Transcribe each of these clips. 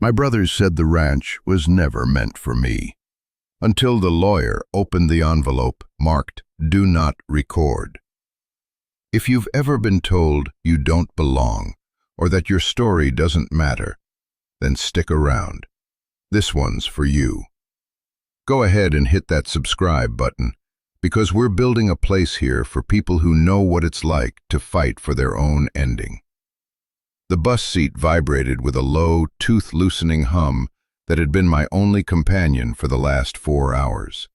My brothers said the ranch was never meant for me, until the lawyer opened the envelope marked "Do not record." If you've ever been told you don't belong or that your story doesn't matter, then stick around. This one's for you. Go ahead and hit that subscribe button, because we're building a place here for people who know what it's like to fight for their own ending. The bus seat vibrated with a low, tooth-loosening hum that had been my only companion for the last 4 hours.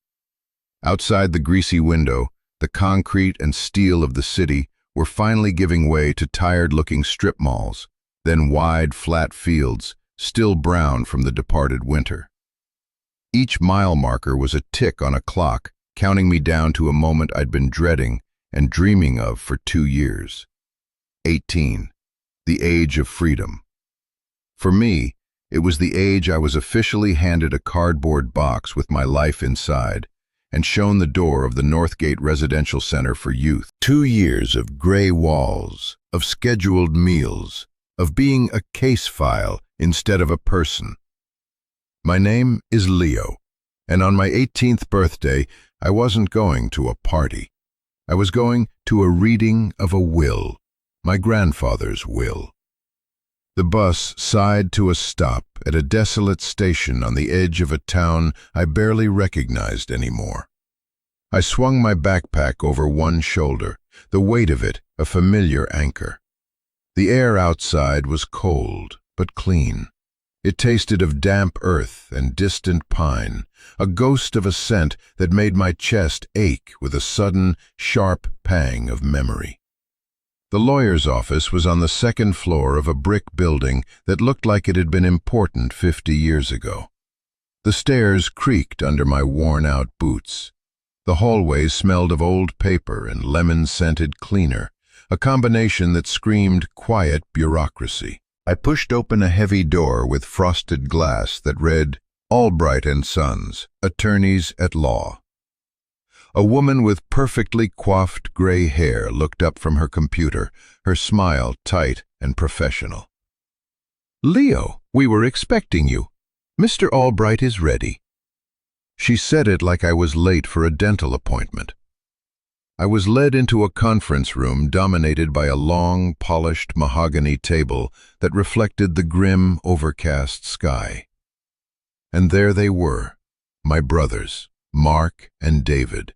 Outside the greasy window, the concrete and steel of the city were finally giving way to tired-looking strip malls, then wide, flat fields, still brown from the departed winter. Each mile marker was a tick on a clock, counting me down to a moment I'd been dreading and dreaming of for 2 years. 18, the age of freedom. For me, it was the age I was officially handed a cardboard box with my life inside and shown the door of the Northgate Residential Center for Youth. 2 years of gray walls, of scheduled meals, of being a case file instead of a person. My name is Leo, and on my 18th birthday, I wasn't going to a party. I was going to a reading of a will, my grandfather's will. The bus sighed to a stop at a desolate station on the edge of a town I barely recognized anymore. I swung my backpack over one shoulder, the weight of it a familiar anchor. The air outside was cold, but clean. It tasted of damp earth and distant pine, a ghost of a scent that made my chest ache with a sudden, sharp pang of memory. The lawyer's office was on the second floor of a brick building that looked like it had been important 50 years ago. The stairs creaked under my worn-out boots. The hallways smelled of old paper and lemon-scented cleaner, a combination that screamed quiet bureaucracy. I pushed open a heavy door with frosted glass that read, "Albright and Sons, Attorneys at Law." A woman with perfectly coiffed gray hair looked up from her computer, her smile tight and professional. "Leo, we were expecting you. Mr. Albright is ready." She said it like I was late for a dental appointment. I was led into a conference room dominated by a long, polished mahogany table that reflected the grim, overcast sky. And there they were, my brothers, Mark and David.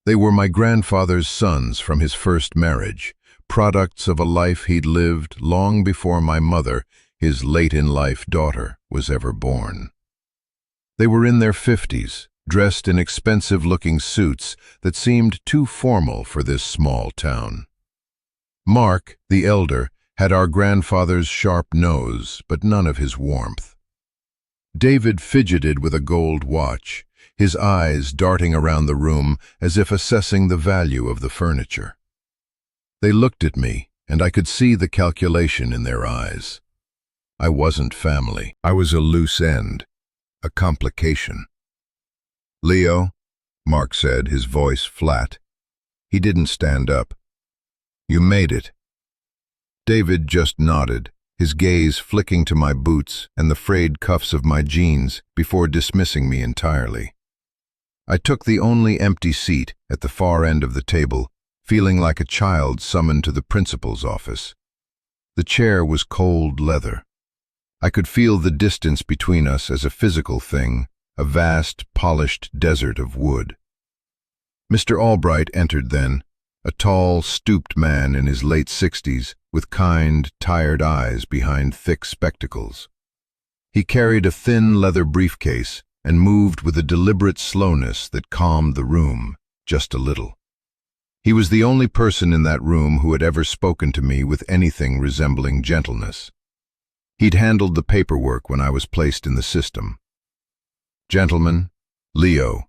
They were my grandfather's sons from his first marriage, products of a life he'd lived long before my mother, his late-in-life daughter, was ever born. They were in their 50s, dressed in expensive-looking suits that seemed too formal for this small town. Mark, the elder, had our grandfather's sharp nose, but none of his warmth. David fidgeted with a gold watch, his eyes darting around the room as if assessing the value of the furniture. They looked at me, and I could see the calculation in their eyes. I wasn't family. I was a loose end, a complication. "Leo," Mark said, his voice flat. He didn't stand up. "You made it." David just nodded, his gaze flicking to my boots and the frayed cuffs of my jeans before dismissing me entirely. I took the only empty seat at the far end of the table, feeling like a child summoned to the principal's office. The chair was cold leather. I could feel the distance between us as a physical thing, a vast, polished desert of wood. Mr. Albright entered then, a tall, stooped man in his late 60s, with kind, tired eyes behind thick spectacles. He carried a thin leather briefcase and moved with a deliberate slowness that calmed the room, just a little. He was the only person in that room who had ever spoken to me with anything resembling gentleness. He'd handled the paperwork when I was placed in the system. "Gentlemen, Leo,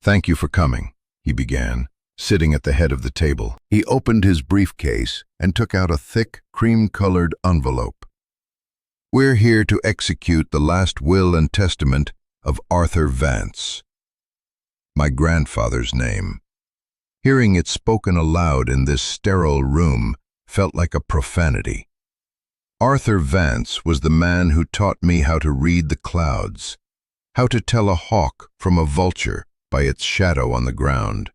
thank you for coming," he began, sitting at the head of the table. He opened his briefcase and took out a thick, cream-colored envelope. "We're here to execute the last will and testament of Arthur Vance." My grandfather's name. Hearing it spoken aloud in this sterile room felt like a profanity. Arthur Vance was the man who taught me how to read the clouds, how to tell a hawk from a vulture by its shadow on the ground.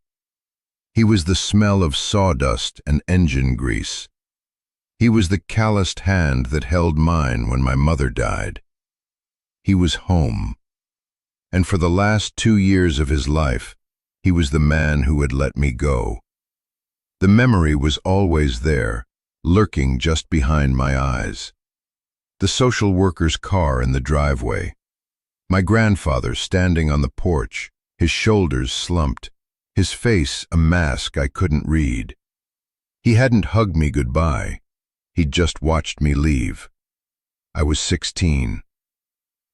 He was the smell of sawdust and engine grease. He was the calloused hand that held mine when my mother died. He was home. And for the last 2 years of his life, he was the man who had let me go. The memory was always there, lurking just behind my eyes. The social worker's car in the driveway. My grandfather standing on the porch, his shoulders slumped, his face a mask I couldn't read. He hadn't hugged me goodbye. He'd just watched me leave. I was 16.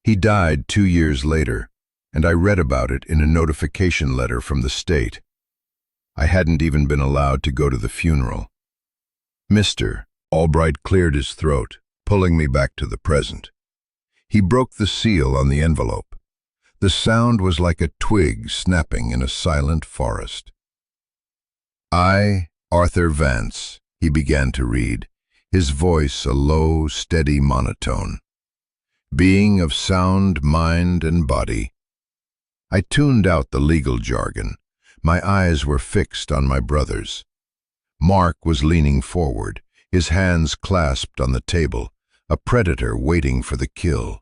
He died 2 years later, and I read about it in a notification letter from the state. I hadn't even been allowed to go to the funeral. Mr. Albright cleared his throat, pulling me back to the present. He broke the seal on the envelope. The sound was like a twig snapping in a silent forest. I, Arthur Vance, he began to read, his voice a low, steady monotone. Being of sound mind and body. I tuned out the legal jargon. My eyes were fixed on my brothers. Mark was leaning forward, his hands clasped on the table, a predator waiting for the kill.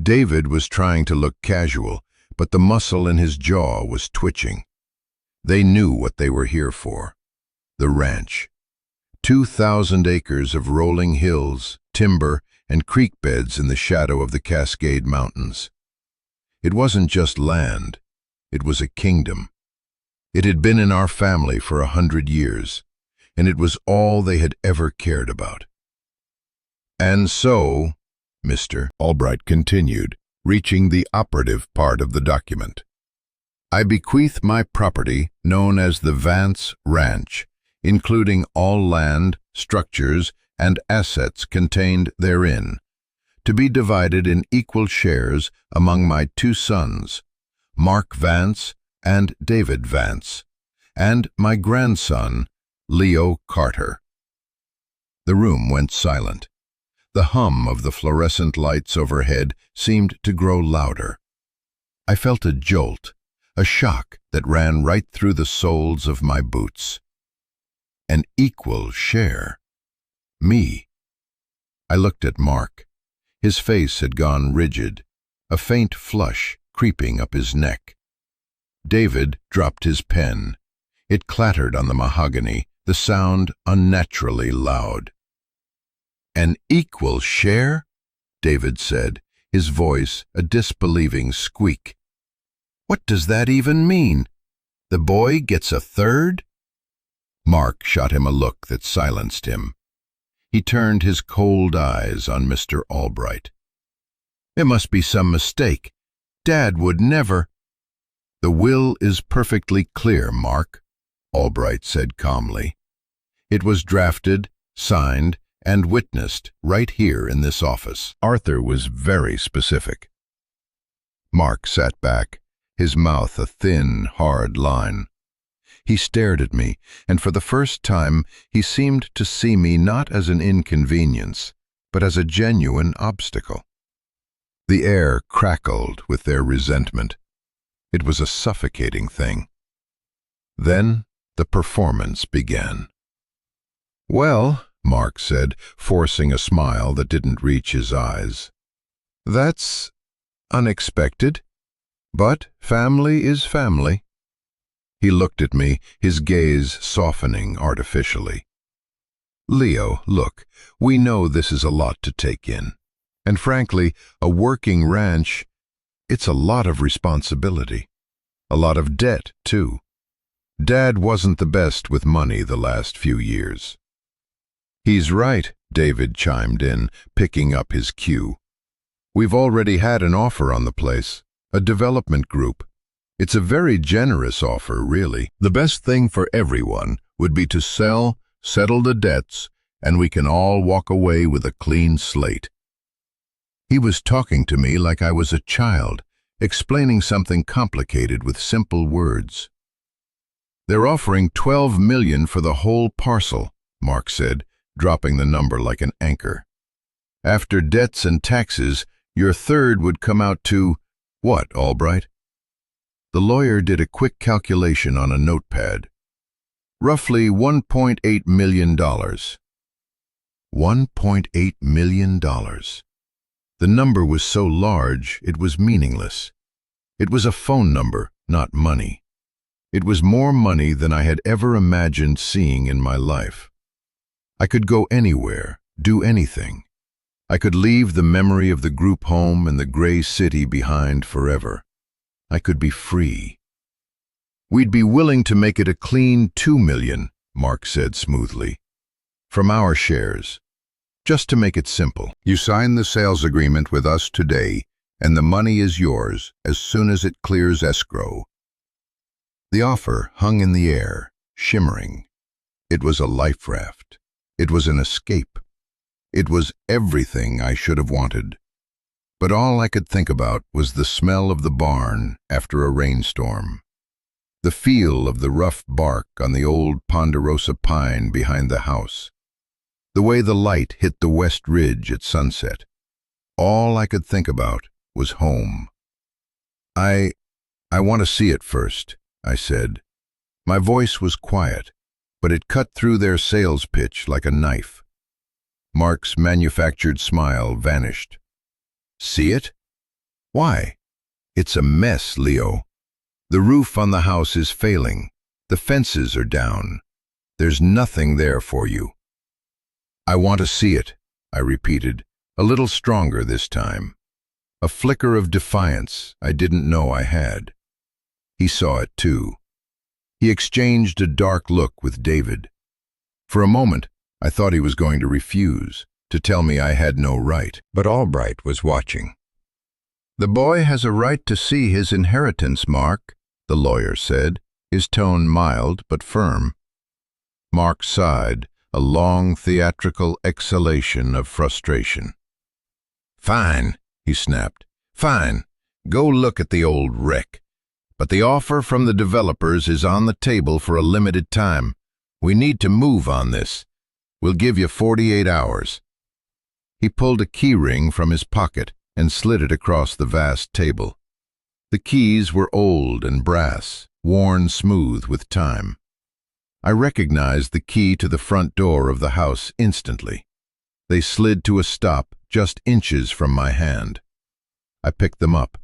David was trying to look casual, but the muscle in his jaw was twitching. They knew what they were here for. The ranch. 2,000 acres of rolling hills, timber, and creek beds in the shadow of the Cascade Mountains. It wasn't just land, it was a kingdom. It had been in our family for 100 years, and it was all they had ever cared about. And so, Mr. Albright continued, reaching the operative part of the document, I bequeath my property known as the Vance Ranch, including all land, structures, and assets contained therein, to be divided in equal shares among my 2 sons, Mark Vance and David Vance, and my grandson, Leo Carter. The room went silent. The hum of the fluorescent lights overhead seemed to grow louder. I felt a jolt, a shock that ran right through the soles of my boots. An equal share. Me. I looked at Mark. His face had gone rigid, a faint flush creeping up his neck. David dropped his pen. It clattered on the mahogany, the sound unnaturally loud. An equal share? David said, his voice a disbelieving squeak. What does that even mean? The boy gets a third? Mark shot him a look that silenced him. He turned his cold eyes on Mr. Albright. It must be some mistake. Dad would never. The will is perfectly clear, Mark, Albright said calmly. It was drafted, signed, and witnessed right here in this office. Arthur was very specific. Mark sat back, his mouth a thin, hard line. He stared at me, and for the first time he seemed to see me not as an inconvenience, but as a genuine obstacle. The air crackled with their resentment. It was a suffocating thing. Then the performance began. Well, Mark said, forcing a smile that didn't reach his eyes. That's unexpected, but family is family. He looked at me, his gaze softening artificially. Leo, look, we know this is a lot to take in. And frankly, a working ranch, it's a lot of responsibility. A lot of debt, too. Dad wasn't the best with money the last few years. He's right, David chimed in, picking up his cue. We've already had an offer on the place, a development group. It's a very generous offer, really. The best thing for everyone would be to sell, settle the debts, and we can all walk away with a clean slate. He was talking to me like I was a child, explaining something complicated with simple words. They're offering $12 million for the whole parcel, Mark said, dropping the number like an anchor. After debts and taxes, your third would come out to, what, Albright? The lawyer did a quick calculation on a notepad. Roughly $1.8 million. $1.8 million. The number was so large, it was meaningless. It was a phone number, not money. It was more money than I had ever imagined seeing in my life. I could go anywhere, do anything. I could leave the memory of the group home and the gray city behind forever. I could be free. We'd be willing to make it a clean $2 million, Mark said smoothly. From our shares. Just to make it simple. You sign the sales agreement with us today, and the money is yours as soon as it clears escrow. The offer hung in the air, shimmering. It was a life raft. It was an escape. It was everything I should have wanted. But all I could think about was the smell of the barn after a rainstorm. The feel of the rough bark on the old ponderosa pine behind the house. The way the light hit the west ridge at sunset. All I could think about was home. I want to see it first, I said. My voice was quiet, but it cut through their sales pitch like a knife. Mark's manufactured smile vanished. See it? Why? It's a mess, Leo. The roof on the house is failing. The fences are down. There's nothing there for you. I want to see it, I repeated, a little stronger this time. A flicker of defiance I didn't know I had. He saw it too. He exchanged a dark look with David. For a moment, I thought he was going to refuse, to tell me I had no right. But Albright was watching. The boy has a right to see his inheritance, Mark, the lawyer said, his tone mild but firm. Mark sighed, a long theatrical exhalation of frustration. Fine, he snapped. Fine, go look at the old wreck. But the offer from the developers is on the table for a limited time. We need to move on this. We'll give you 48 hours. He pulled a key ring from his pocket and slid it across the vast table. The keys were old and brass, worn smooth with time. I recognized the key to the front door of the house instantly. They slid to a stop just inches from my hand. I picked them up.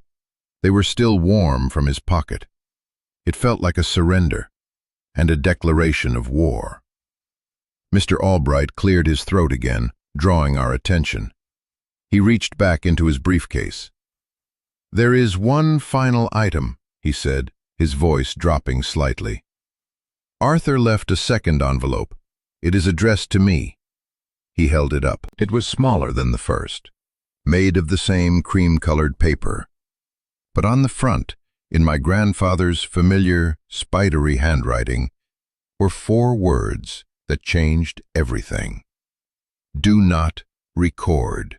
They were still warm from his pocket. It felt like a surrender and a declaration of war. Mr. Albright cleared his throat again, drawing our attention. He reached back into his briefcase. There is one final item, he said, his voice dropping slightly. Arthur left a second envelope. It is addressed to me. He held it up. It was smaller than the first, made of the same cream-colored paper. But on the front, in my grandfather's familiar, spidery handwriting, were 4 words that changed everything. Do not record.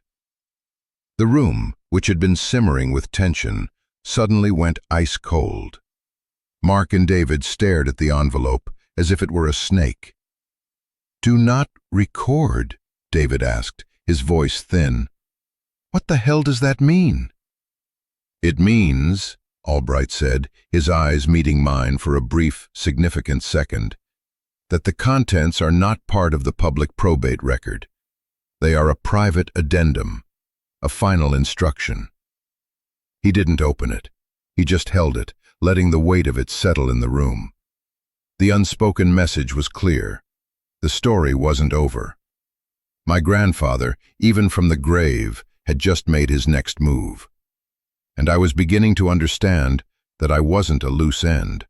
The room, which had been simmering with tension, suddenly went ice cold. Mark and David stared at the envelope as if it were a snake. Do not record, David asked, his voice thin. What the hell does that mean? It means, Albright said, his eyes meeting mine for a brief, significant second, that the contents are not part of the public probate record. They are a private addendum, a final instruction. He didn't open it. He just held it, letting the weight of it settle in the room. The unspoken message was clear. The story wasn't over. My grandfather, even from the grave, had just made his next move. And I was beginning to understand that I wasn't a loose end.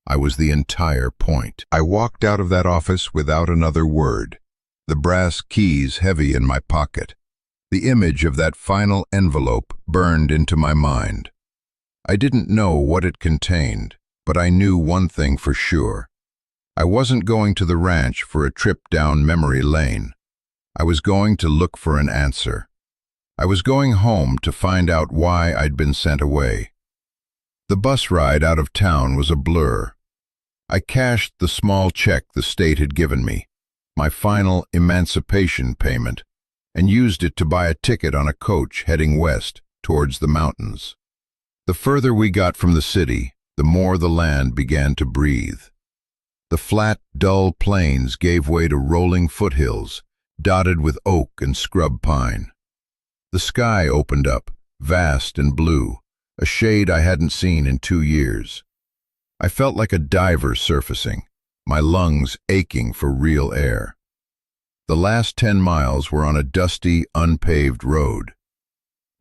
I was the entire point. I walked out of that office without another word, the brass keys heavy in my pocket. The image of that final envelope burned into my mind. I didn't know what it contained, but I knew one thing for sure. I wasn't going to the ranch for a trip down memory lane. I was going to look for an answer. I was going home to find out why I'd been sent away. The bus ride out of town was a blur. I cashed the small check the state had given me, my final emancipation payment, and used it to buy a ticket on a coach heading west towards the mountains. The further we got from the city, the more the land began to breathe. The flat, dull plains gave way to rolling foothills, dotted with oak and scrub pine. The sky opened up, vast and blue, a shade I hadn't seen in 2 years. I felt like a diver surfacing, my lungs aching for real air. The last 10 miles were on a dusty, unpaved road.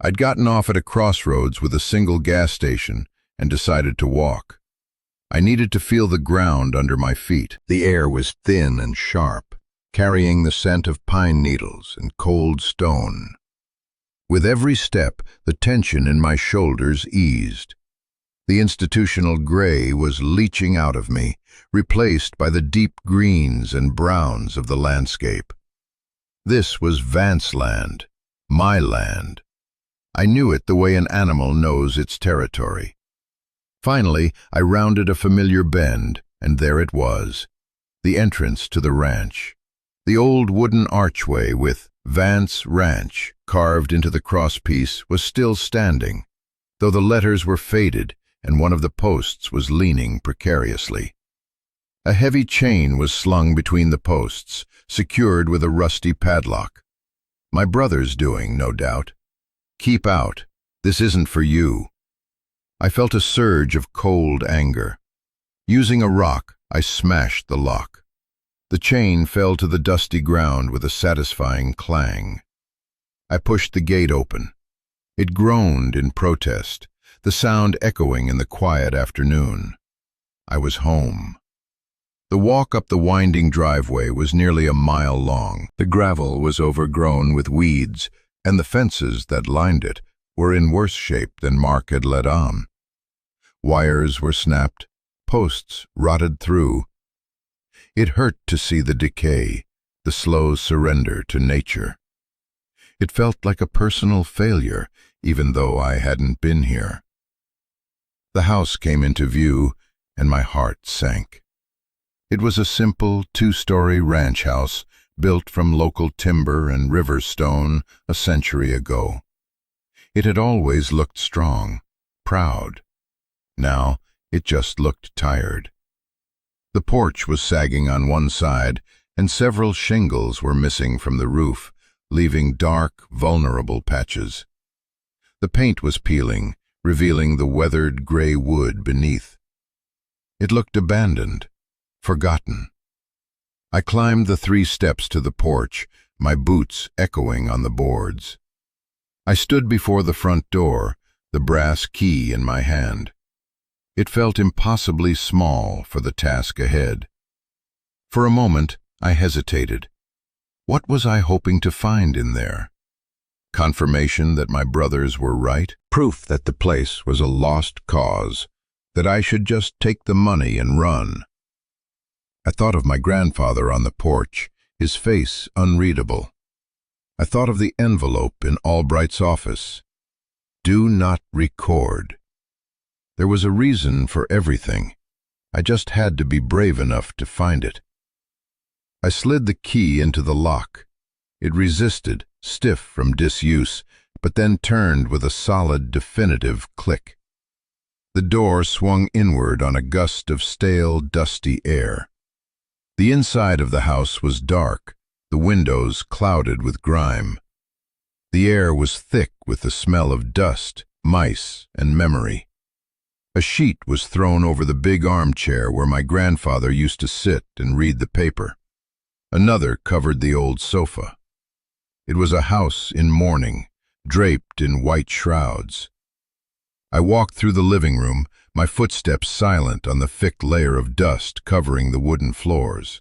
I'd gotten off at a crossroads with a single gas station and decided to walk. I needed to feel the ground under my feet. The air was thin and sharp, carrying the scent of pine needles and cold stone. With every step, the tension in my shoulders eased. The institutional gray was leaching out of me, replaced by the deep greens and browns of the landscape. This was Vance land, my land. I knew it the way an animal knows its territory. Finally, I rounded a familiar bend, and there it was, the entrance to the ranch. The old wooden archway with Vance Ranch carved into the crosspiece was still standing, though the letters were faded and one of the posts was leaning precariously. A heavy chain was slung between the posts, secured with a rusty padlock. My brother's doing, no doubt. "Keep out. This isn't for you." I felt a surge of cold anger. Using a rock, I smashed the lock. The chain fell to the dusty ground with a satisfying clang. I pushed the gate open. It groaned in protest, the sound echoing in the quiet afternoon. I was home. The walk up the winding driveway was nearly a mile long. The gravel was overgrown with weeds, and the fences that lined it were in worse shape than Mark had let on. Wires were snapped, posts rotted through. It hurt to see the decay, the slow surrender to nature. It felt like a personal failure, even though I hadn't been here. The house came into view, and my heart sank. It was a simple 2-story ranch house built from local timber and river stone a century ago. It had always looked strong, proud. Now it just looked tired. The porch was sagging on one side, and several shingles were missing from the roof, leaving dark, vulnerable patches. The paint was peeling, revealing the weathered gray wood beneath. It looked abandoned, forgotten. I climbed the 3 steps to the porch, my boots echoing on the boards. I stood before the front door, the brass key in my hand. It felt impossibly small for the task ahead. For a moment, I hesitated. What was I hoping to find in there? Confirmation that my brothers were right? Proof that the place was a lost cause, that I should just take the money and run? I thought of my grandfather on the porch, his face unreadable. I thought of the envelope in Albright's office. Do not record. There was a reason for everything. I just had to be brave enough to find it. I slid the key into the lock. It resisted, stiff from disuse, but then turned with a solid, definitive click. The door swung inward on a gust of stale, dusty air. The inside of the house was dark, the windows clouded with grime. The air was thick with the smell of dust, mice, and memory. A sheet was thrown over the big armchair where my grandfather used to sit and read the paper. Another covered the old sofa. It was a house in mourning, draped in white shrouds. I walked through the living room, my footsteps silent on the thick layer of dust covering the wooden floors.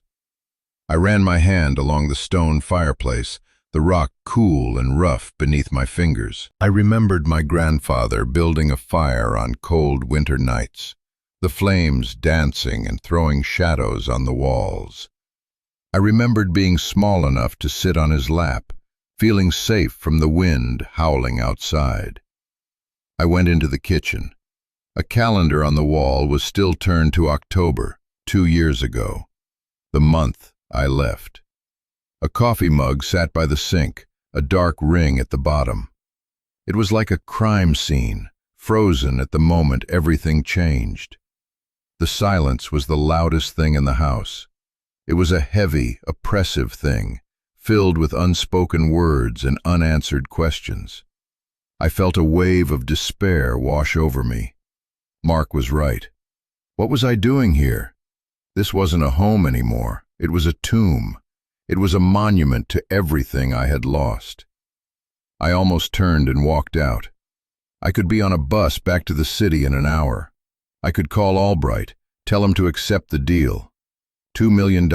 I ran my hand along the stone fireplace, the rock cool and rough beneath my fingers. I remembered my grandfather building a fire on cold winter nights, the flames dancing and throwing shadows on the walls. I remembered being small enough to sit on his lap, feeling safe from the wind howling outside. I went into the kitchen. A calendar on the wall was still turned to October, 2 years ago, the month I left. A coffee mug sat by the sink, a dark ring at the bottom. It was like a crime scene, frozen at the moment everything changed. The silence was the loudest thing in the house. It was a heavy, oppressive thing, filled with unspoken words and unanswered questions. I felt a wave of despair wash over me. Mark was right. What was I doing here? This wasn't a home anymore. It was a tomb. It was a monument to everything I had lost. I almost turned and walked out. I could be on a bus back to the city in an hour. I could call Albright, tell him to accept the deal. $2 million.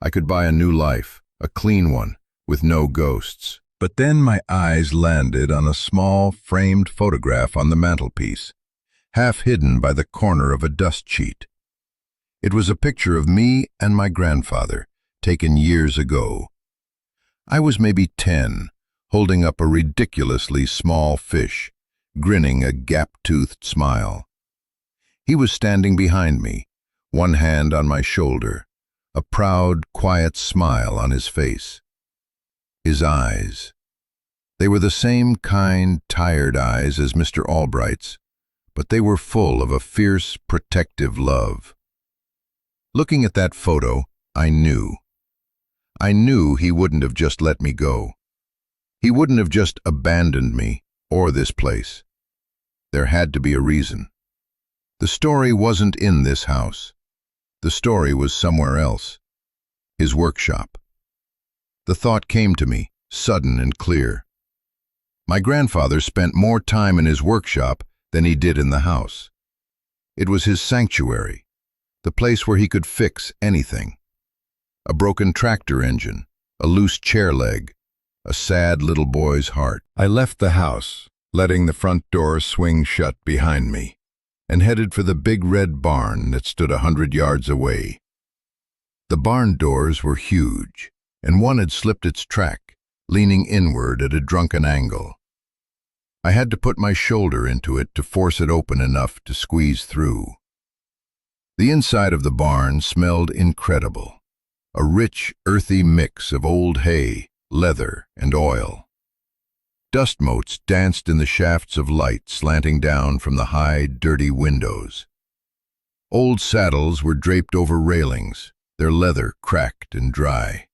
I could buy a new life, a clean one, with no ghosts. But then my eyes landed on a small, framed photograph on the mantelpiece, half hidden by the corner of a dust sheet. It was a picture of me and my grandfather, taken years ago. I was maybe 10, holding up a ridiculously small fish, grinning a gap-toothed smile. He was standing behind me, one hand on my shoulder, a proud, quiet smile on his face. His eyes. They were the same kind, tired eyes as Mr. Albright's, but they were full of a fierce, protective love. Looking at that photo, I knew. I knew he wouldn't have just let me go. He wouldn't have just abandoned me, or this place. There had to be a reason. The story wasn't in this house. The story was somewhere else. His workshop. The thought came to me, sudden and clear. My grandfather spent more time in his workshop than he did in the house. It was his sanctuary, the place where he could fix anything. A broken tractor engine, a loose chair leg, a sad little boy's heart. I left the house, letting the front door swing shut behind me, and headed for the big red barn that stood 100 yards away. The barn doors were huge, and one had slipped its track, leaning inward at a drunken angle. I had to put my shoulder into it to force it open enough to squeeze through. The inside of the barn smelled incredible, a rich, earthy mix of old hay, leather, and oil. Dust motes danced in the shafts of light slanting down from the high, dirty windows. Old saddles were draped over railings, their leather cracked and dry.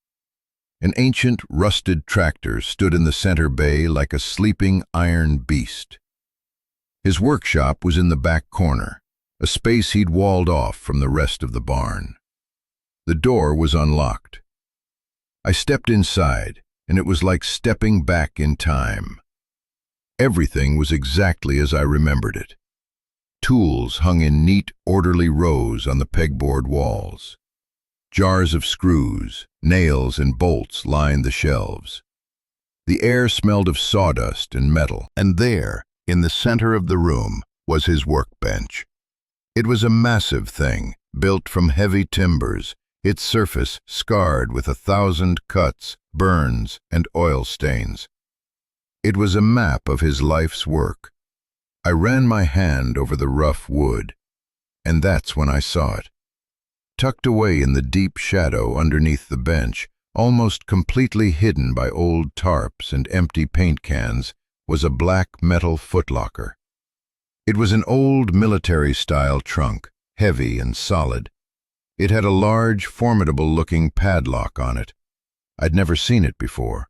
An ancient, rusted tractor stood in the center bay like a sleeping iron beast. His workshop was in the back corner, a space he'd walled off from the rest of the barn. The door was unlocked. I stepped inside, and it was like stepping back in time. Everything was exactly as I remembered it. Tools hung in neat, orderly rows on the pegboard walls. Jars of screws, nails, and bolts lined the shelves. The air smelled of sawdust and metal, and there, in the center of the room, was his workbench. It was a massive thing, built from heavy timbers, its surface scarred with 1,000 cuts, burns, and oil stains. It was a map of his life's work. I ran my hand over the rough wood, and that's when I saw it. Tucked away in the deep shadow underneath the bench, almost completely hidden by old tarps and empty paint cans, was a black metal footlocker. It was an old military-style trunk, heavy and solid. It had a large, formidable-looking padlock on it. I'd never seen it before.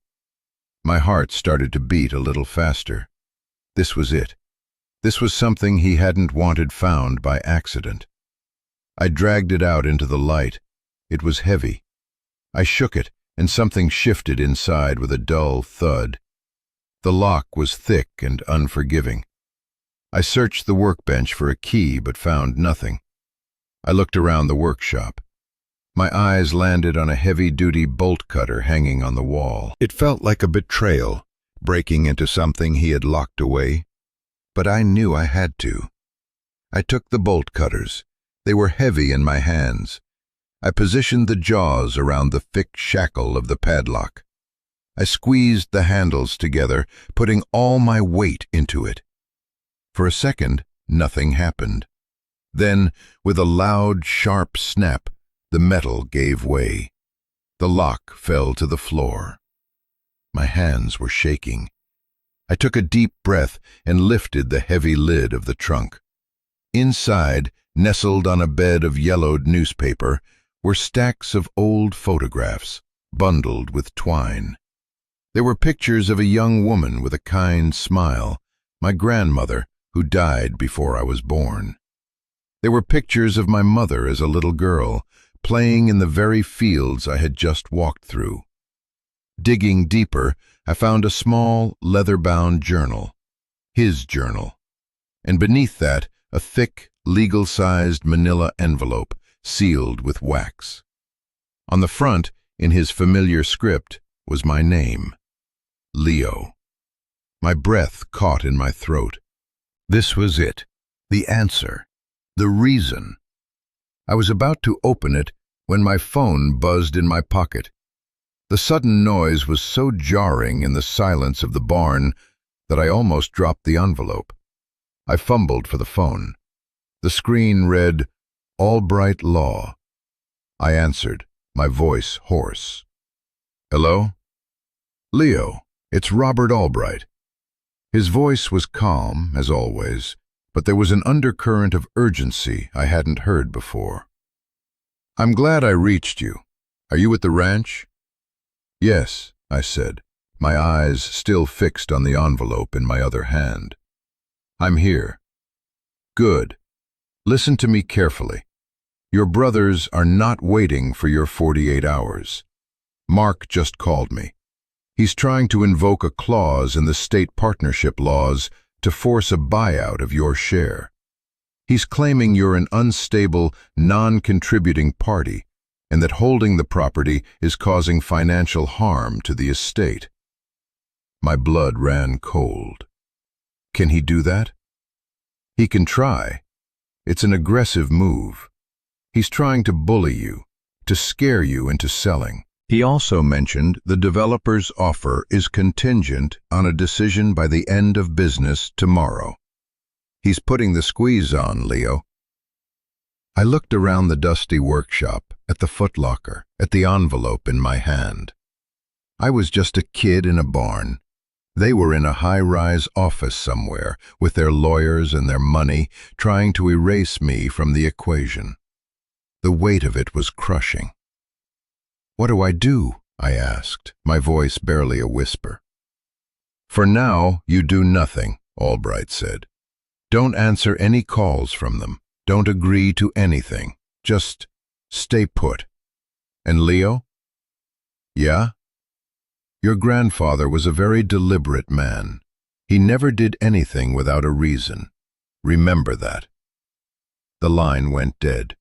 My heart started to beat a little faster. This was it. This was something he hadn't wanted found by accident. I dragged it out into the light. It was heavy. I shook it, and something shifted inside with a dull thud. The lock was thick and unforgiving. I searched the workbench for a key but found nothing. I looked around the workshop. My eyes landed on a heavy-duty bolt cutter hanging on the wall. It felt like a betrayal, breaking into something he had locked away. But I knew I had to. I took the bolt cutters. They were heavy in my hands. I positioned the jaws around the thick shackle of the padlock. I squeezed the handles together, putting all my weight into it. For a second, nothing happened. Then, with a loud, sharp snap, the metal gave way. The lock fell to the floor. My hands were shaking. I took a deep breath and lifted the heavy lid of the trunk. Inside, nestled on a bed of yellowed newspaper, were stacks of old photographs, bundled with twine. There were pictures of a young woman with a kind smile, my grandmother, who died before I was born. There were pictures of my mother as a little girl, playing in the very fields I had just walked through. Digging deeper, I found a small, leather-bound journal, his journal, and beneath that, a thick, legal-sized manila envelope sealed with wax. On the front, in his familiar script, was my name, Leo. My breath caught in my throat. This was it, the answer, the reason. I was about to open it when my phone buzzed in my pocket. The sudden noise was so jarring in the silence of the barn that I almost dropped the envelope. I fumbled for the phone. The screen read, Albright Law. I answered, my voice hoarse. Hello? Leo, it's Robert Albright. His voice was calm, as always, but there was an undercurrent of urgency I hadn't heard before. I'm glad I reached you. Are you at the ranch? Yes, I said, my eyes still fixed on the envelope in my other hand. I'm here. Good. Listen to me carefully. Your brothers are not waiting for your 48 hours. Mark just called me. He's trying to invoke a clause in the state partnership laws to force a buyout of your share. He's claiming you're an unstable, non-contributing party, and that holding the property is causing financial harm to the estate. My blood ran cold. Can he do that? He can try. It's an aggressive move. He's trying to bully you, to scare you into selling. He also mentioned the developer's offer is contingent on a decision by the end of business tomorrow. He's putting the squeeze on, Leo. I looked around the dusty workshop, at the footlocker, at the envelope in my hand. I was just a kid in a barn. They were in a high-rise office somewhere, with their lawyers and their money, trying to erase me from the equation. The weight of it was crushing. What do I do? I asked, my voice barely a whisper. For now, you do nothing, Albright said. Don't answer any calls from them. Don't agree to anything. Just stay put. And Leo? Yeah? Your grandfather was a very deliberate man. He never did anything without a reason. Remember that. The line went dead.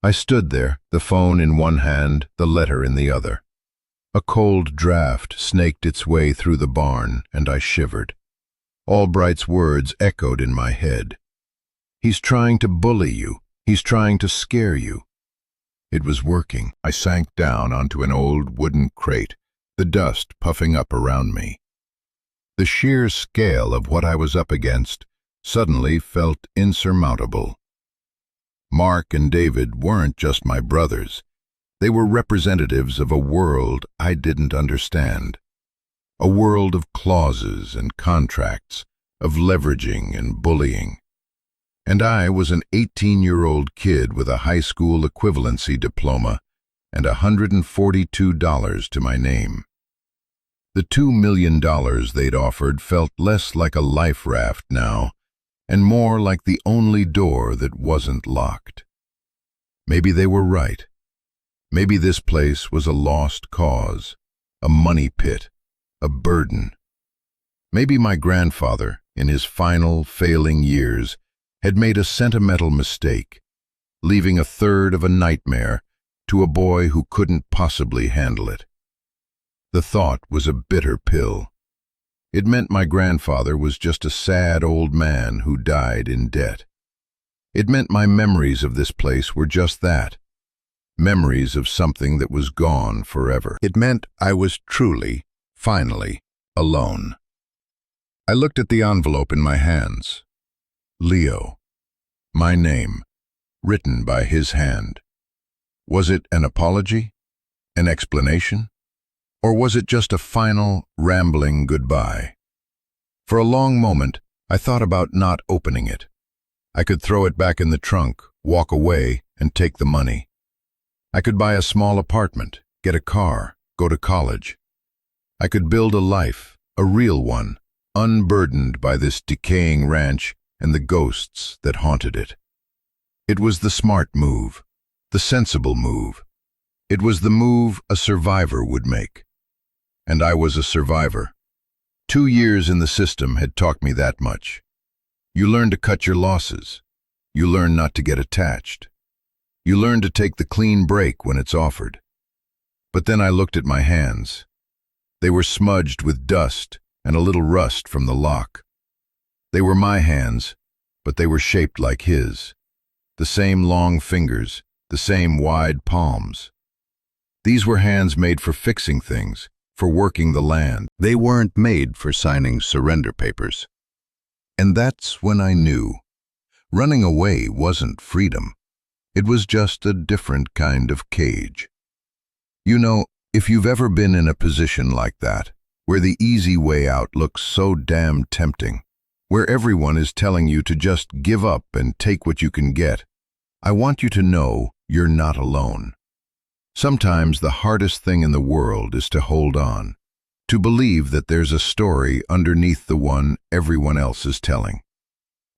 I stood there, the phone in one hand, the letter in the other. A cold draft snaked its way through the barn, and I shivered. Albright's words echoed in my head. He's trying to bully you. He's trying to scare you. It was working. I sank down onto an old wooden crate, the dust puffing up around me. The sheer scale of what I was up against suddenly felt insurmountable. Mark and David weren't just my brothers. They were representatives of a world I didn't understand. A world of clauses and contracts, of leveraging and bullying. And I was an 18-year-old kid with a high school equivalency diploma and $142 to my name. The $2 million they'd offered felt less like a life raft now, and more like the only door that wasn't locked. Maybe they were right. Maybe this place was a lost cause, a money pit, a burden. Maybe my grandfather, in his final, failing years, had made a sentimental mistake, leaving a third of a nightmare to a boy who couldn't possibly handle it. The thought was a bitter pill. It meant my grandfather was just a sad old man who died in debt. It meant my memories of this place were just that, memories of something that was gone forever. It meant I was truly, finally, alone. I looked at the envelope in my hands. Leo. My name, written by his hand. Was it an apology? An explanation? Or was it just a final, rambling goodbye? For a long moment, I thought about not opening it. I could throw it back in the trunk, walk away, and take the money. I could buy a small apartment, get a car, go to college. I could build a life, a real one, unburdened by this decaying ranch and the ghosts that haunted it. It was the smart move, the sensible move. It was the move a survivor would make. And I was a survivor. 2 years in the system had taught me that much. You learn to cut your losses. You learn not to get attached. You learn to take the clean break when it's offered. But then I looked at my hands. They were smudged with dust and a little rust from the lock. They were my hands, but they were shaped like his. The same long fingers, the same wide palms. These were hands made for fixing things, for working the land. They weren't made for signing surrender papers. And that's when I knew. Running away wasn't freedom. It was just a different kind of cage. You know, if you've ever been in a position like that, where the easy way out looks so damn tempting, where everyone is telling you to just give up and take what you can get, I want you to know you're not alone. Sometimes the hardest thing in the world is to hold on, to believe that there's a story underneath the one everyone else is telling.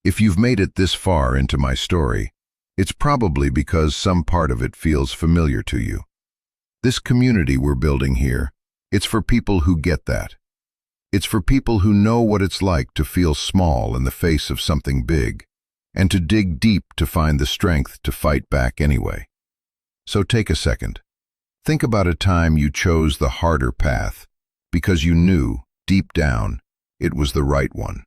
If you've made it this far into my story, it's probably because some part of it feels familiar to you. This community we're building here, it's for people who get that. It's for people who know what it's like to feel small in the face of something big, and to dig deep to find the strength to fight back anyway. So take a second. Think about a time you chose the harder path because you knew, deep down, it was the right one.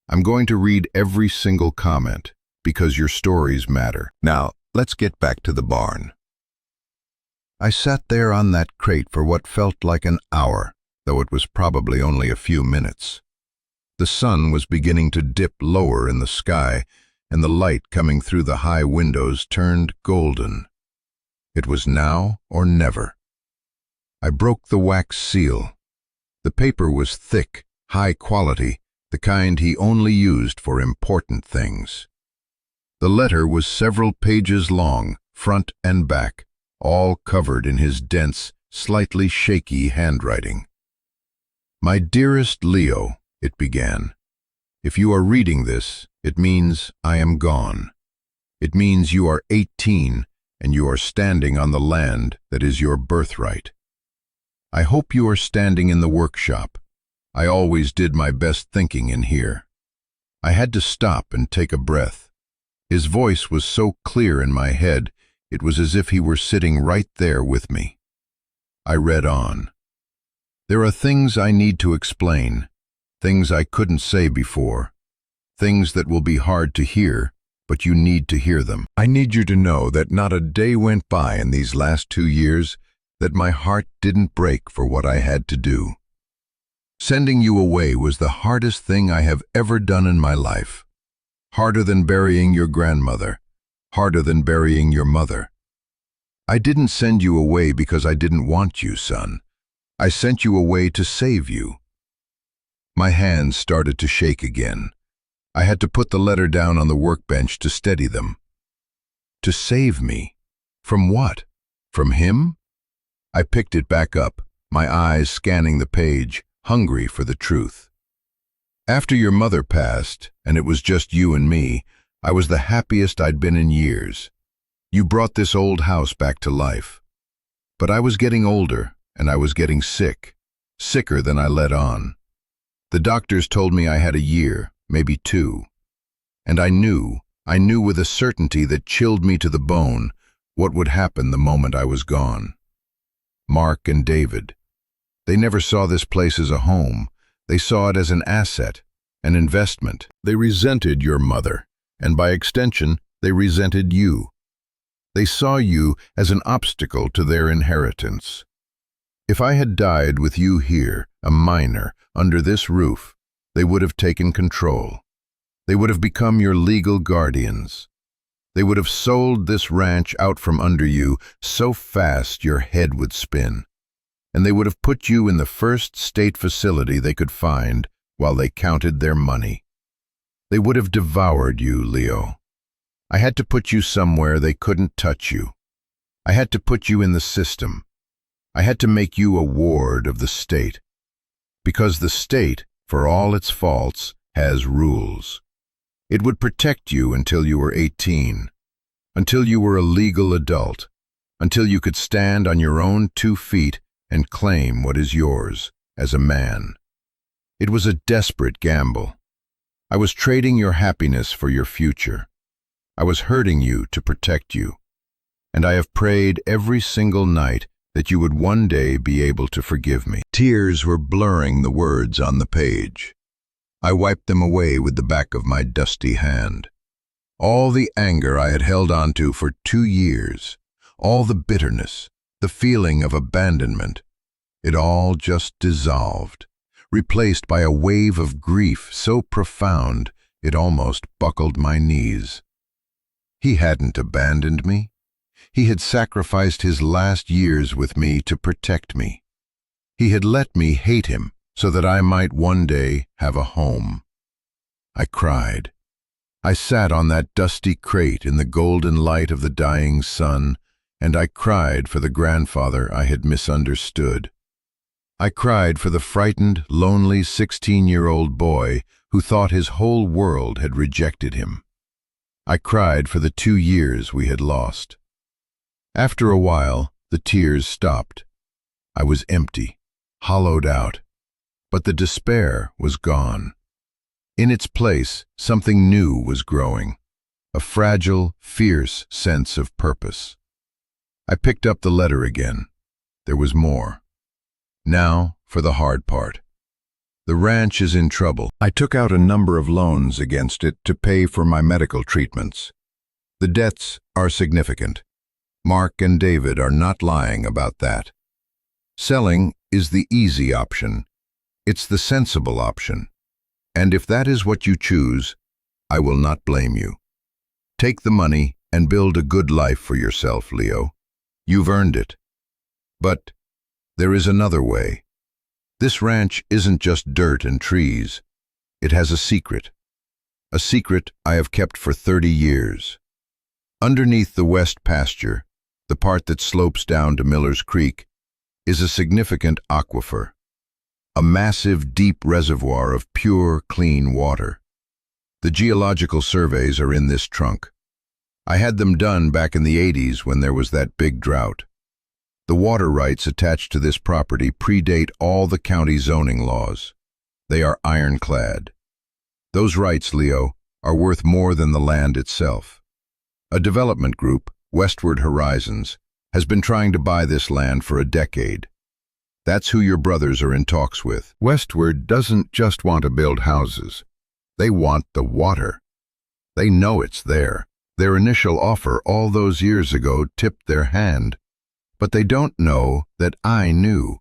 I'm going to read every single comment because your stories matter. Now, let's get back to the barn. I sat there on that crate for what felt like an hour, though it was probably only a few minutes. The sun was beginning to dip lower in the sky, and the light coming through the high windows turned golden. It was now or never. I broke the wax seal. The paper was thick, high quality, the kind he only used for important things. The letter was several pages long, front and back, all covered in his dense, slightly shaky handwriting. "My dearest Leo," it began, "if you are reading this, it means I am gone. It means you are 18 and you are standing on the land that is your birthright. I hope you are standing in the workshop. I always did my best thinking in here." I had to stop and take a breath. His voice was so clear in my head, it was as if he were sitting right there with me. I read on. "There are things I need to explain, things I couldn't say before, things that will be hard to hear, but you need to hear them. I need you to know that not a day went by in these last 2 years that my heart didn't break for what I had to do. Sending you away was the hardest thing I have ever done in my life. Harder than burying your grandmother, harder than burying your mother. I didn't send you away because I didn't want you, son. I sent you away to save you." My hands started to shake again. I had to put the letter down on the workbench to steady them. To save me? From what? From him? I picked it back up, my eyes scanning the page, hungry for the truth. "After your mother passed, and it was just you and me, I was the happiest I'd been in years. You brought this old house back to life. But I was getting older, and I was getting sick, sicker than I let on. The doctors told me I had a year, maybe 2. And I knew with a certainty that chilled me to the bone what would happen the moment I was gone. Mark and David, they never saw this place as a home. They saw it as an asset, an investment. They resented your mother, and by extension, they resented you. They saw you as an obstacle to their inheritance. If I had died with you here, a minor, under this roof, they would have taken control. They would have become your legal guardians. They would have sold this ranch out from under you so fast your head would spin. and they would have put you in the first state facility they could find while they counted their money. They would have devoured you, Leo. I had to put you somewhere they couldn't touch you. I had to put you in the system. I had to make you a ward of the state. Because the state, for all its faults, has rules. It would protect you until you were 18, until you were a legal adult, until you could stand on your own 2 feet and claim what is yours as a man. It was a desperate gamble. I was trading your happiness for your future. I was hurting you to protect you. And I have prayed every single night that you would one day be able to forgive me. Tears were blurring the words on the page. I wiped them away with the back of my dusty hand. All the anger I had held on to for 2 years, all the bitterness, the feeling of abandonment, it all just dissolved, replaced by a wave of grief so profound it almost buckled my knees. He hadn't abandoned me. He had sacrificed his last years with me to protect me. He had let me hate him so that I might one day have a home. I cried. I sat on that dusty crate in the golden light of the dying sun, and I cried for the grandfather I had misunderstood. I cried for the frightened, lonely 16-year-old boy who thought his whole world had rejected him. I cried for the 2 years we had lost. After a while, the tears stopped. I was empty, hollowed out, but the despair was gone. In its place, something new was growing, a fragile, fierce sense of purpose. I picked up the letter again. There was more. Now for the hard part. The ranch is in trouble. I took out a number of loans against it to pay for my medical treatments. The debts are significant. Mark and David are not lying about that. Selling is the easy option. It's the sensible option. And if that is what you choose, I will not blame you. Take the money and build a good life for yourself, Leo. You've earned it. But there is another way. This ranch isn't just dirt and trees. It has a secret I have kept for 30 years. Underneath the west pasture, the part that slopes down to Miller's Creek, is a significant aquifer, a massive, deep reservoir of pure, clean water. The geological surveys are in this trunk. I had them done back in the 80s when there was that big drought. The water rights attached to this property predate all the county zoning laws. They are ironclad. Those rights, Leo, are worth more than the land itself. A development group, Westward Horizons, has been trying to buy this land for a decade. That's who your brothers are in talks with. Westward doesn't just want to build houses. They want the water. They know it's there. Their initial offer all those years ago tipped their hand. But they don't know that I knew.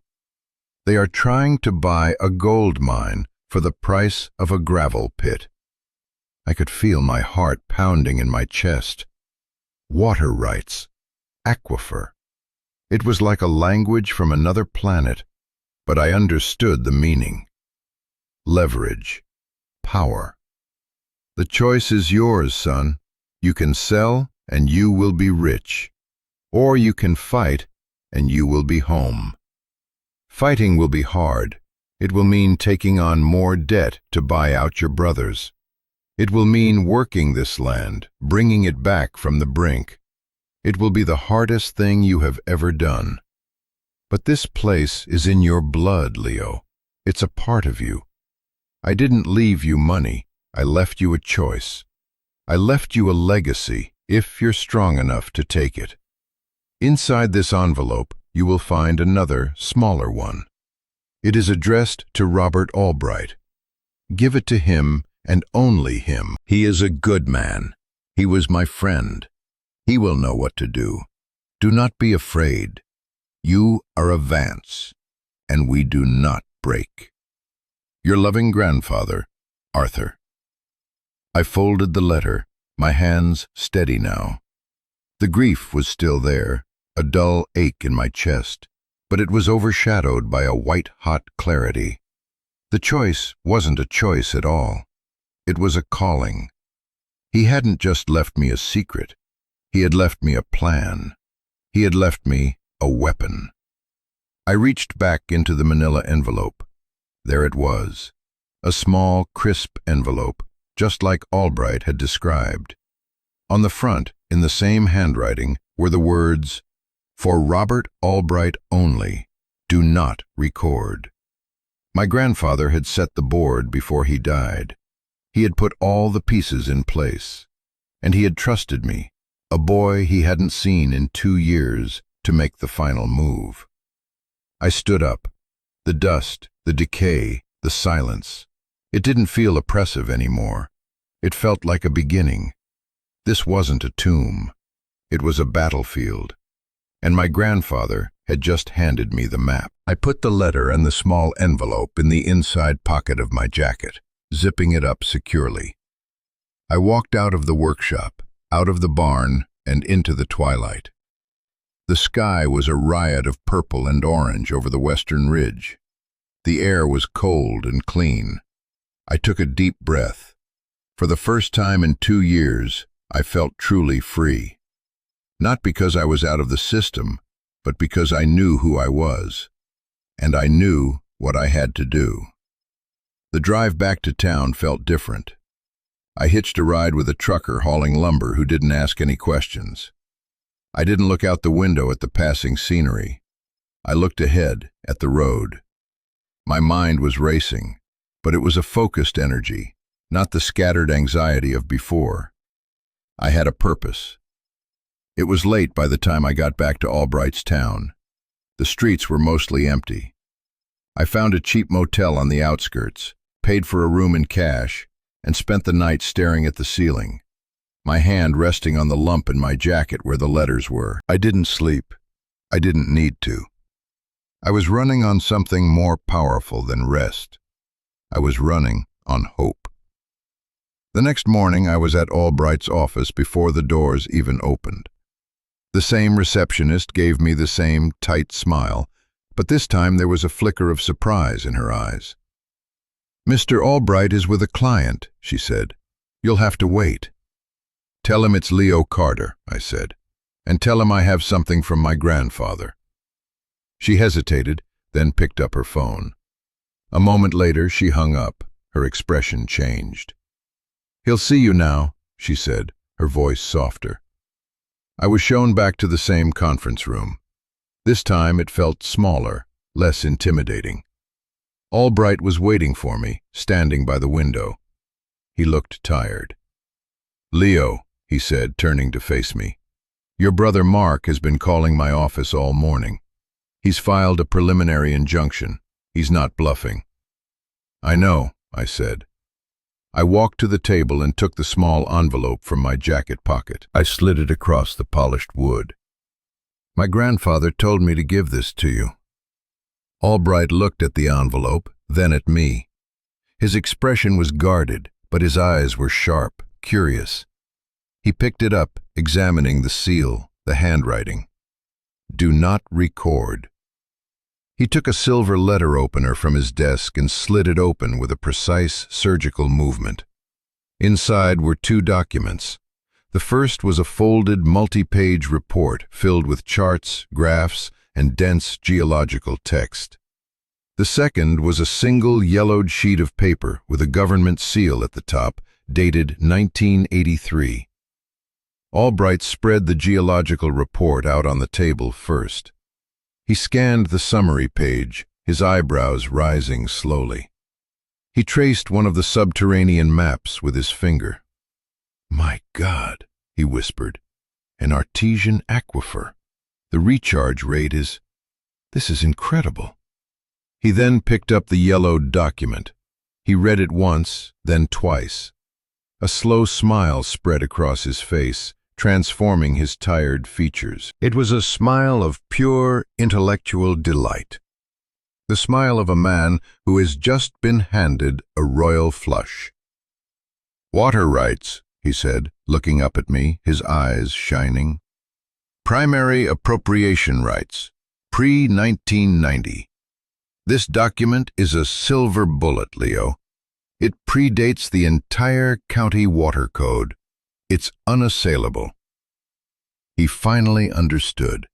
They are trying to buy a gold mine for the price of a gravel pit. I could feel my heart pounding in my chest. Water rights, aquifer. It was like a language from another planet, but I understood the meaning. Leverage, power. The choice is yours, son. You can sell and you will be rich. Or you can fight and you will be home. Fighting will be hard. It will mean taking on more debt to buy out your brothers. It will mean working this land, bringing it back from the brink. It will be the hardest thing you have ever done. But this place is in your blood, Leo. It's a part of you. I didn't leave you money. I left you a choice. I left you a legacy, if you're strong enough to take it. Inside this envelope, you will find another, smaller one. It is addressed to Robert Albright. Give it to him and only him. He is a good man. He was my friend. He will know what to do. Do not be afraid. You are a Vance, and we do not break. Your loving grandfather, Arthur. I folded the letter, my hands steady now. The grief was still there, a dull ache in my chest, but it was overshadowed by a white-hot clarity. The choice wasn't a choice at all. It was a calling. He hadn't just left me a secret. He had left me a plan. He had left me a weapon. I reached back into the manila envelope. There it was, a small, crisp envelope, just like Albright had described. On the front, in the same handwriting, were the words, "For Robert Albright only, do not record." My grandfather had set the board before he died. He had put all the pieces in place, and he had trusted me, a boy he hadn't seen in 2 years, to make the final move. I stood up. The dust, the decay, the silence. It didn't feel oppressive anymore. It felt like a beginning. This wasn't a tomb. It was a battlefield. And my grandfather had just handed me the map. I put the letter and the small envelope in the inside pocket of my jacket, zipping it up securely. I walked out of the workshop, out of the barn, and into the twilight. The sky was a riot of purple and orange over the western ridge. The air was cold and clean. I took a deep breath. For the first time in 2 years, I felt truly free. Not because I was out of the system, but because I knew who I was. And I knew what I had to do. The drive back to town felt different. I hitched a ride with a trucker hauling lumber who didn't ask any questions. I didn't look out the window at the passing scenery. I looked ahead at the road. My mind was racing, but it was a focused energy, not the scattered anxiety of before. I had a purpose. It was late by the time I got back to Albright's town. The streets were mostly empty. I found a cheap motel on the outskirts, paid for a room in cash, and spent the night staring at the ceiling, my hand resting on the lump in my jacket where the letters were. I didn't sleep. I didn't need to. I was running on something more powerful than rest. I was running on hope. The next morning I was at Albright's office before the doors even opened. The same receptionist gave me the same tight smile, but this time there was a flicker of surprise in her eyes. "Mr. Albright is with a client," she said. "You'll have to wait." "Tell him it's Leo Carter," I said, "and tell him I have something from my grandfather." She hesitated, then picked up her phone. A moment later, she hung up. Her expression changed. "He'll see you now," she said, her voice softer. I was shown back to the same conference room. This time it felt smaller, less intimidating. Albright was waiting for me, standing by the window. He looked tired. "Leo," he said, turning to face me, "your brother Mark has been calling my office all morning. He's filed a preliminary injunction. He's not bluffing." "I know," I said. I walked to the table and took the small envelope from my jacket pocket. I slid it across the polished wood. "My grandfather told me to give this to you." Albright looked at the envelope, then at me. His expression was guarded, but his eyes were sharp, curious. He picked it up, examining the seal, the handwriting. "Do not record." He took a silver letter opener from his desk and slid it open with a precise surgical movement. Inside were 2 documents. The first was a folded multi-page report filled with charts, graphs, and dense geological text. The second was a single yellowed sheet of paper with a government seal at the top, dated 1983. Albright spread the geological report out on the table first. He scanned the summary page, his eyebrows rising slowly. He traced one of the subterranean maps with his finger. "My God," he whispered, "an artesian aquifer. The recharge rate is... This is incredible." He then picked up the yellowed document. He read it once, then twice. A slow smile spread across his face, transforming his tired features. It was a smile of pure intellectual delight. The smile of a man who has just been handed a royal flush. "Water rights," he said, looking up at me, his eyes shining. "Primary appropriation rights. pre-1990. This document is a silver bullet, Leo. It predates the entire county water code. It's unassailable. He finally understood.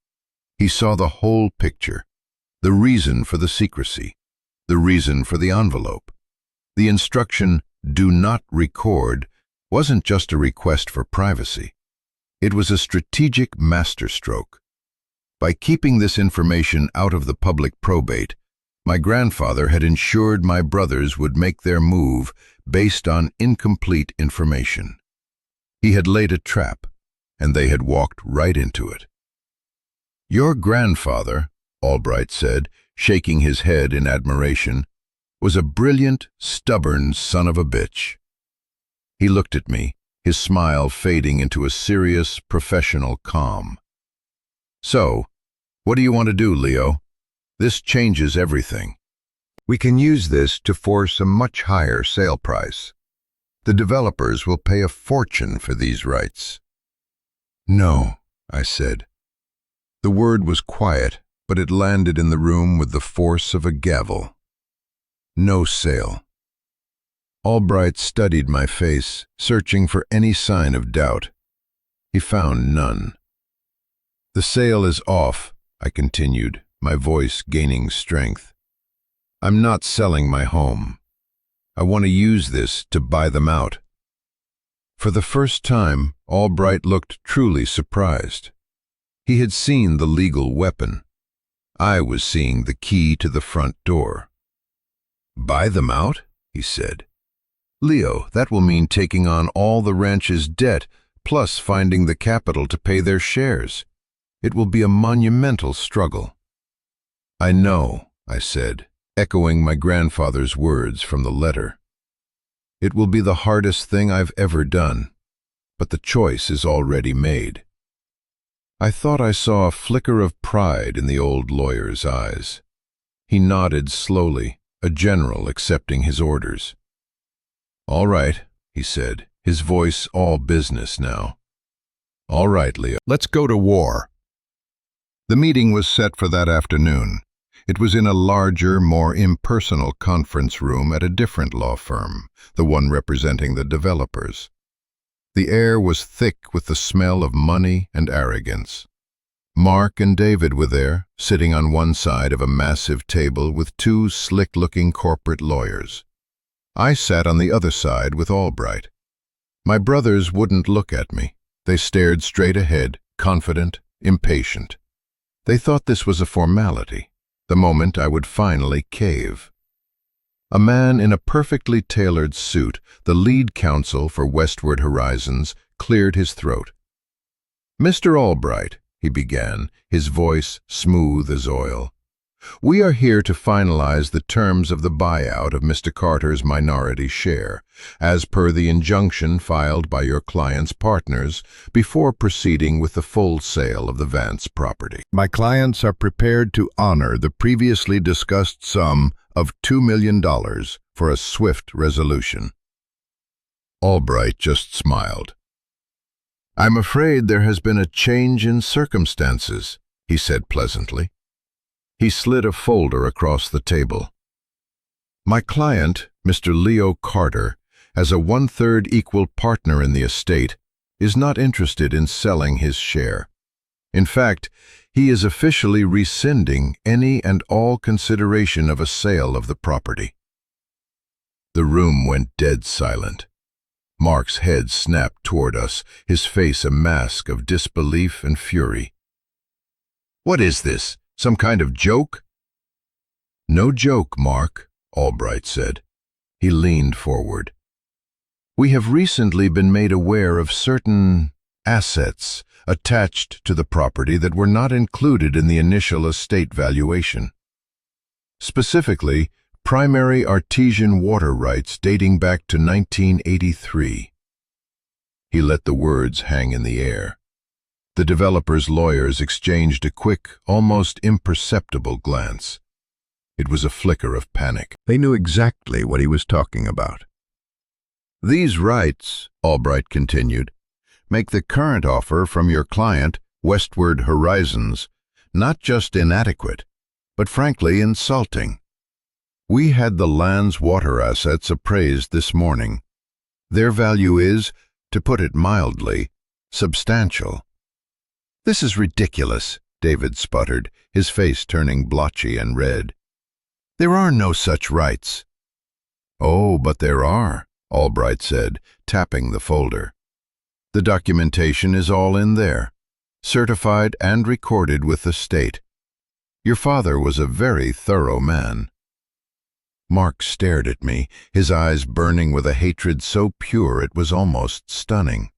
He saw the whole picture, the reason for the secrecy, the reason for the envelope. The instruction, "Do not record," wasn't just a request for privacy. It was a strategic masterstroke. By keeping this information out of the public probate, my grandfather had ensured my brothers would make their move based on incomplete information. He had laid a trap, and they had walked right into it. "Your grandfather," Albright said, shaking his head in admiration, "was a brilliant, stubborn son of a bitch." He looked at me, his smile fading into a serious, professional calm. "So, what do you want to do, Leo? This changes everything. We can use this to force a much higher sale price. The developers will pay a fortune for these rights." "No," I said. The word was quiet, but it landed in the room with the force of a gavel. "No sale." Albright studied my face, searching for any sign of doubt. He found none. "The sale is off," I continued, my voice gaining strength. "I'm not selling my home. I want to use this to buy them out." For the first time, Albright looked truly surprised. He had seen the legal weapon. I was seeing the key to the front door. "Buy them out?" he said. "Leo, that will mean taking on all the ranch's debt, plus finding the capital to pay their shares. It will be a monumental struggle." "I know," I said, echoing my grandfather's words from the letter. "It will be the hardest thing I've ever done, but the choice is already made." I thought I saw a flicker of pride in the old lawyer's eyes. He nodded slowly, a general accepting his orders. "All right," he said, his voice all business now. "All right, Leo. Let's go to war." The meeting was set for that afternoon. It was in a larger, more impersonal conference room at a different law firm, the one representing the developers. The air was thick with the smell of money and arrogance. Mark and David were there, sitting on one side of a massive table with two slick-looking corporate lawyers. I sat on the other side with Albright. My brothers wouldn't look at me. They stared straight ahead, confident, impatient. They thought this was a formality, the moment I would finally cave. A man in a perfectly tailored suit, the lead counsel for Westward Horizons, cleared his throat. "Mr. Albright," he began, his voice smooth as oil, "we are here to finalize the terms of the buyout of Mr. Carter's minority share, as per the injunction filed by your client's partners before proceeding with the full sale of the Vance property. My clients are prepared to honor the previously discussed sum of $2 million for a swift resolution." Albright just smiled. "I'm afraid there has been a change in circumstances," he said pleasantly. He slid a folder across the table. "My client, Mr. Leo Carter, as a one-third equal partner in the estate, is not interested in selling his share. In fact, he is officially rescinding any and all consideration of a sale of the property." The room went dead silent. Mark's head snapped toward us, his face a mask of disbelief and fury. "What is this? Some kind of joke?" "No joke, Mark," Albright said. He leaned forward. "We have recently been made aware of certain assets attached to the property that were not included in the initial estate valuation. Specifically, primary artesian water rights dating back to 1983. He let the words hang in the air. The developer's lawyers exchanged a quick, almost imperceptible glance. It was a flicker of panic. They knew exactly what he was talking about. "These rights," Albright continued, "make the current offer from your client, Westward Horizons, not just inadequate, but frankly insulting. We had the land's water assets appraised this morning. Their value is, to put it mildly, substantial. "This is ridiculous," David sputtered, his face turning blotchy and red. "There are no such rights." "Oh, but there are," Albright said, tapping the folder. "The documentation is all in there, certified and recorded with the state. Your father was a very thorough man." Mark stared at me, his eyes burning with a hatred so pure it was almost stunning.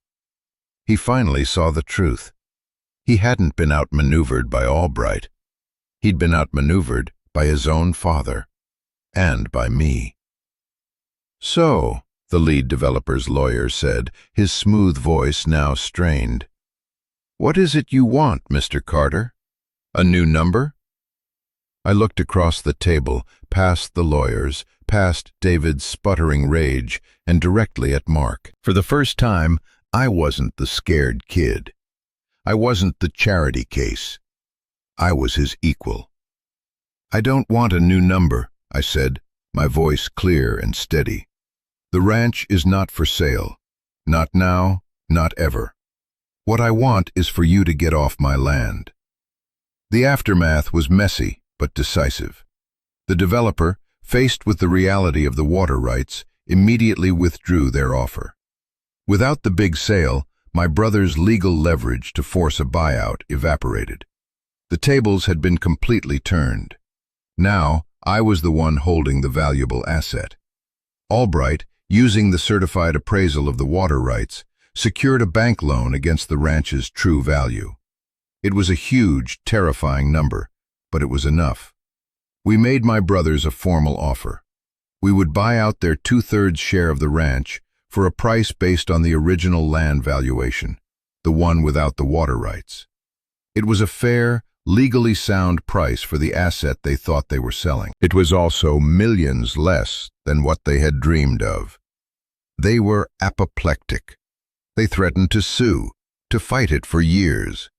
He finally saw the truth. He hadn't been outmaneuvered by Albright. He'd been outmaneuvered by his own father, and by me. "So," the lead developer's lawyer said, his smooth voice now strained, "what is it you want, Mr. Carter? A new number?" I looked across the table, past the lawyers, past David's sputtering rage, and directly at Mark. For the first time, I wasn't the scared kid. I wasn't the charity case. I was his equal. "I don't want a new number," I said, my voice clear and steady. "The ranch is not for sale. Not now, not ever. What I want is for you to get off my land." The aftermath was messy, but decisive. The developer, faced with the reality of the water rights, immediately withdrew their offer. Without the big sale, my brother's legal leverage to force a buyout evaporated. The tables had been completely turned. Now, I was the one holding the valuable asset. Albright, using the certified appraisal of the water rights, secured a bank loan against the ranch's true value. It was a huge, terrifying number, but it was enough. We made my brothers a formal offer. We would buy out their 2/3 share of the ranch for a price based on the original land valuation, the one without the water rights. It was a fair, legally sound price for the asset they thought they were selling. It was also millions less than what they had dreamed of. They were apoplectic. They threatened to sue, to fight it for years.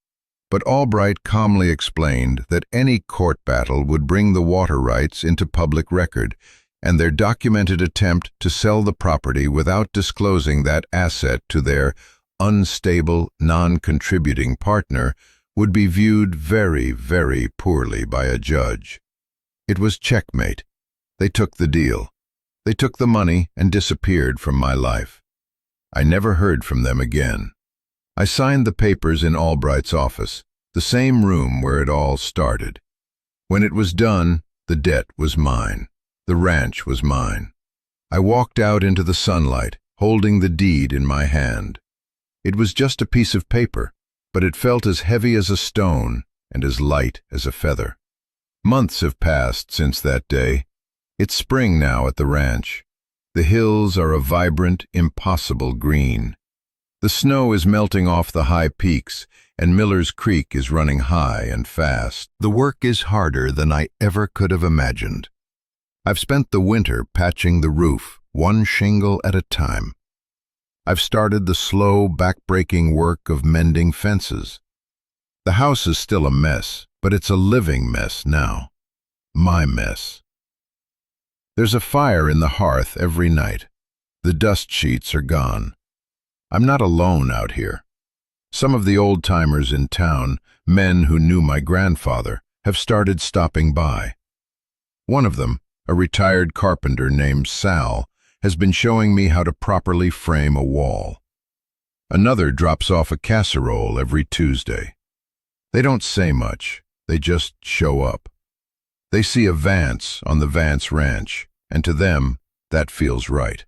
But Albright calmly explained that any court battle would bring the water rights into public record, and their documented attempt to sell the property without disclosing that asset to their unstable, non-contributing partner would be viewed very, very poorly by a judge. It was checkmate. They took the deal. They took the money and disappeared from my life. I never heard from them again. I signed the papers in Albright's office, the same room where it all started. When it was done, the debt was mine. The ranch was mine. I walked out into the sunlight, holding the deed in my hand. It was just a piece of paper, but it felt as heavy as a stone and as light as a feather. Months have passed since that day. It's spring now at the ranch. The hills are a vibrant, impossible green. The snow is melting off the high peaks, and Miller's Creek is running high and fast. The work is harder than I ever could have imagined. I've spent the winter patching the roof, one shingle at a time. I've started the slow, back-breaking work of mending fences. The house is still a mess, but it's a living mess now. My mess. There's a fire in the hearth every night. The dust sheets are gone. I'm not alone out here. Some of the old-timers in town, men who knew my grandfather, have started stopping by. One of them, a retired carpenter named Sal, has been showing me how to properly frame a wall. Another drops off a casserole every Tuesday. They don't say much, they just show up. They see a Vance on the Vance Ranch, and to them, that feels right.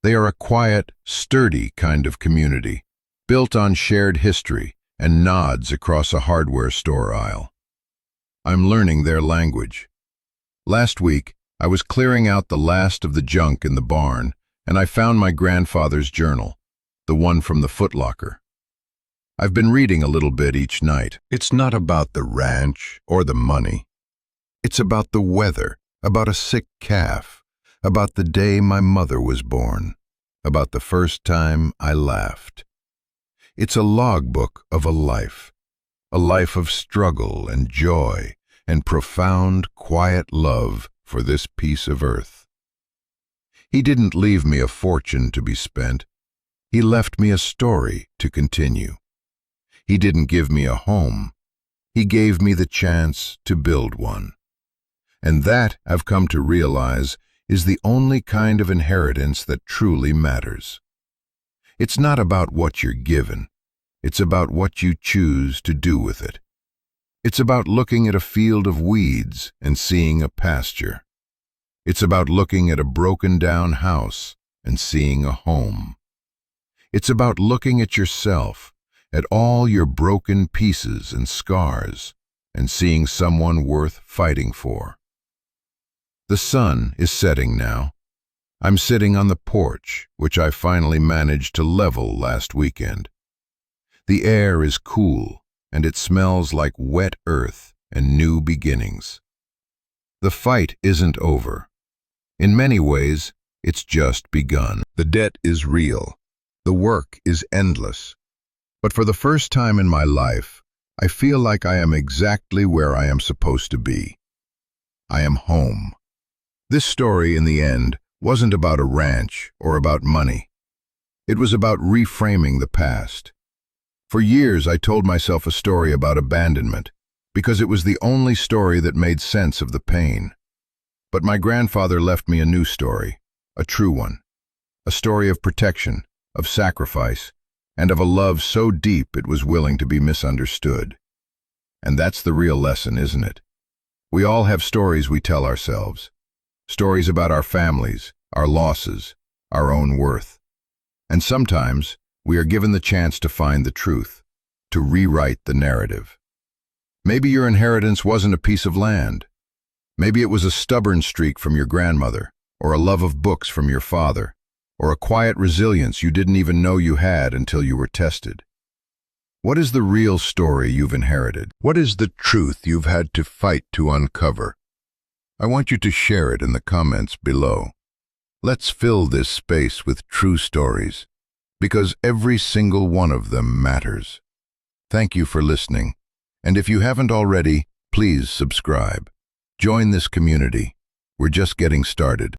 They are a quiet, sturdy kind of community, built on shared history and nods across a hardware store aisle. I'm learning their language. Last week, I was clearing out the last of the junk in the barn, and I found my grandfather's journal, the one from the footlocker. I've been reading a little bit each night. It's not about the ranch or the money. It's about the weather, about a sick calf, about the day my mother was born, about the first time I laughed. It's a logbook of a life, a life of struggle and joy and profound, quiet love for this piece of earth. He didn't leave me a fortune to be spent. He left me a story to continue. He didn't give me a home. He gave me the chance to build one. And that, I've come to realize, is the only kind of inheritance that truly matters. It's not about what you're given. It's about what you choose to do with it. It's about looking at a field of weeds and seeing a pasture. It's about looking at a broken-down house and seeing a home. It's about looking at yourself, at all your broken pieces and scars, and seeing someone worth fighting for. The sun is setting now. I'm sitting on the porch, which I finally managed to level last weekend. The air is cool, and it smells like wet earth and new beginnings. The fight isn't over. In many ways, it's just begun. The debt is real. The work is endless. But for the first time in my life, I feel like I am exactly where I am supposed to be. I am home. This story, in the end, wasn't about a ranch or about money. It was about reframing the past. For years, I told myself a story about abandonment, because it was the only story that made sense of the pain. But my grandfather left me a new story, a true one, a story of protection, of sacrifice, and of a love so deep it was willing to be misunderstood. And that's the real lesson, isn't it? We all have stories we tell ourselves, stories about our families, our losses, our own worth. And sometimes, we are given the chance to find the truth, to rewrite the narrative. Maybe your inheritance wasn't a piece of land. Maybe it was a stubborn streak from your grandmother, or a love of books from your father, or a quiet resilience you didn't even know you had until you were tested. What is the real story you've inherited? What is the truth you've had to fight to uncover? I want you to share it in the comments below. Let's fill this space with true stories, because every single one of them matters. Thank you for listening, and if you haven't already, please subscribe. Join this community. We're just getting started.